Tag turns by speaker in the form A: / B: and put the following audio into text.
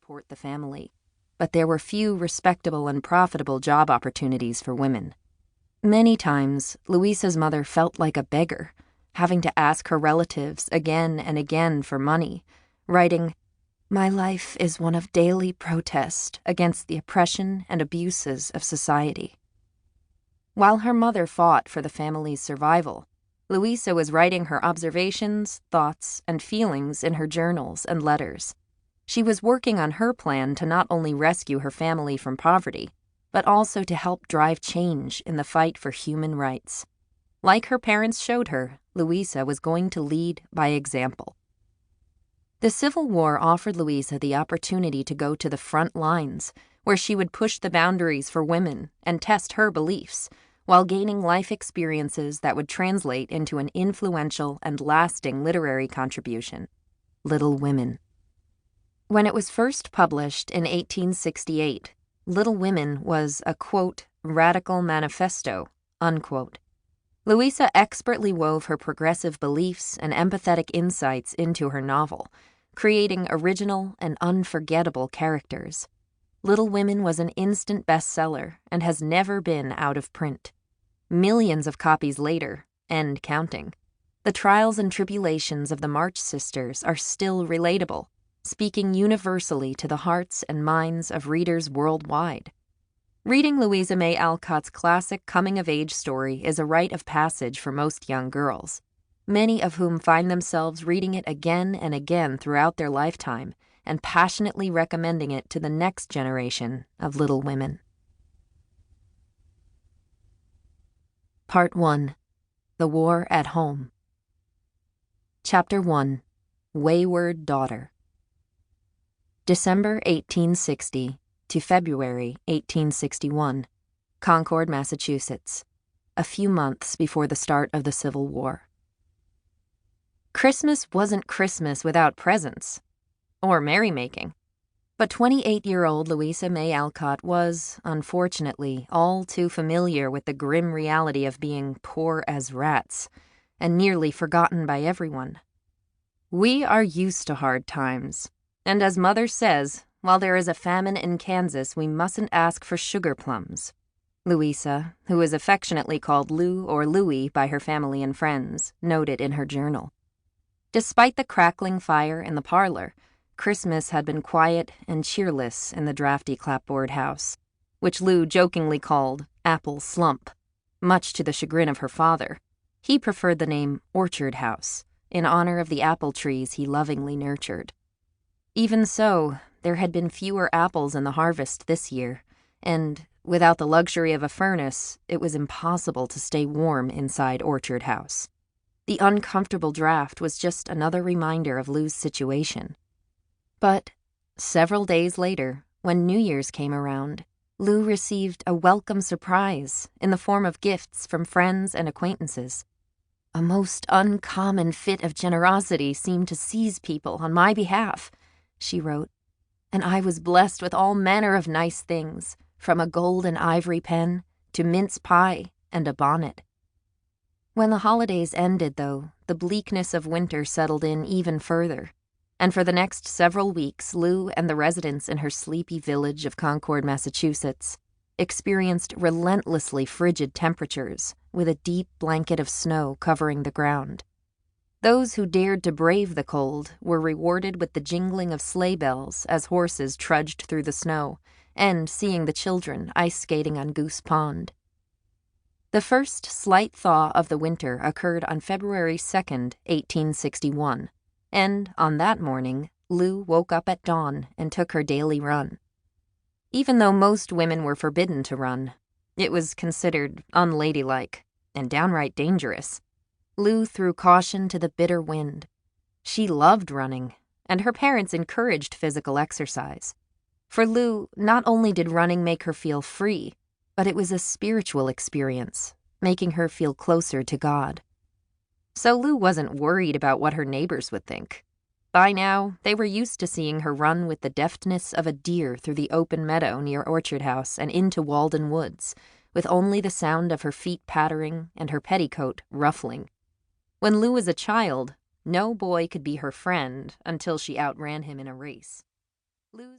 A: support the family, but there were few respectable and profitable job opportunities for women. Many times, Louisa's mother felt like a beggar, having to ask her relatives again and again for money, writing, "My life is one of daily protest against the oppression and abuses of society." While her mother fought for the family's survival, Louisa was writing her observations, thoughts, and feelings in her journals and letters. She was working on her plan to not only rescue her family from poverty, but also to help drive change in the fight for human rights. Like her parents showed her, Louisa was going to lead by example. The Civil War offered Louisa the opportunity to go to the front lines, where she would push the boundaries for women and test her beliefs, while gaining life experiences that would translate into an influential and lasting literary contribution, Little Women. When it was first published in 1868, Little Women was a, quote, radical manifesto, unquote. Louisa expertly wove her progressive beliefs and empathetic insights into her novel, creating original and unforgettable characters. Little Women was an instant bestseller and has never been out of print. Millions of copies later, and counting, the trials and tribulations of the March sisters are still relatable, speaking universally to the hearts and minds of readers worldwide. Reading Louisa May Alcott's classic coming-of-age story is a rite of passage for most young girls, many of whom find themselves reading it again and again throughout their lifetime and passionately recommending it to the next generation of Little Women. Part 1. The War at Home. Chapter 1. Wayward Daughter. December 1860 to February 1861, Concord, Massachusetts, a few months before the start of the Civil War. Christmas wasn't Christmas without presents, or merrymaking, but 28-year-old Louisa May Alcott was, unfortunately, all too familiar with the grim reality of being poor as rats, and nearly forgotten by everyone. We are used to hard times, and as Mother says, while there is a famine in Kansas, we mustn't ask for sugar plums. Louisa, who is affectionately called Lou or Louie by her family and friends, noted in her journal. Despite the crackling fire in the parlor, Christmas had been quiet and cheerless in the drafty clapboard house, which Lou jokingly called Apple Slump, much to the chagrin of her father. He preferred the name Orchard House, in honor of the apple trees he lovingly nurtured. Even so, there had been fewer apples in the harvest this year, and, without the luxury of a furnace, it was impossible to stay warm inside Orchard House. The uncomfortable draft was just another reminder of Lou's situation. But several days later, when New Year's came around, Lou received a welcome surprise in the form of gifts from friends and acquaintances. "A most uncommon fit of generosity seemed to seize people on my behalf," she wrote, "and I was blessed with all manner of nice things, from a gold and ivory pen to mince pie and a bonnet." When the holidays ended, though, the bleakness of winter settled in even further, and for the next several weeks, Lou and the residents in her sleepy village of Concord, Massachusetts, experienced relentlessly frigid temperatures with a deep blanket of snow covering the ground. Those who dared to brave the cold were rewarded with the jingling of sleigh bells as horses trudged through the snow, and seeing the children ice skating on Goose Pond. The first slight thaw of the winter occurred on February 2nd, 1861, and on that morning, Lou woke up at dawn and took her daily run. Even though most women were forbidden to run, it was considered unladylike and downright dangerous. Lou threw caution to the bitter wind. She loved running, and her parents encouraged physical exercise. For Lou, not only did running make her feel free, but it was a spiritual experience, making her feel closer to God. So Lou wasn't worried about what her neighbors would think. By now, they were used to seeing her run with the deftness of a deer through the open meadow near Orchard House and into Walden Woods, with only the sound of her feet pattering and her petticoat ruffling. When Lou was a child, no boy could be her friend until she outran him in a race. Lou's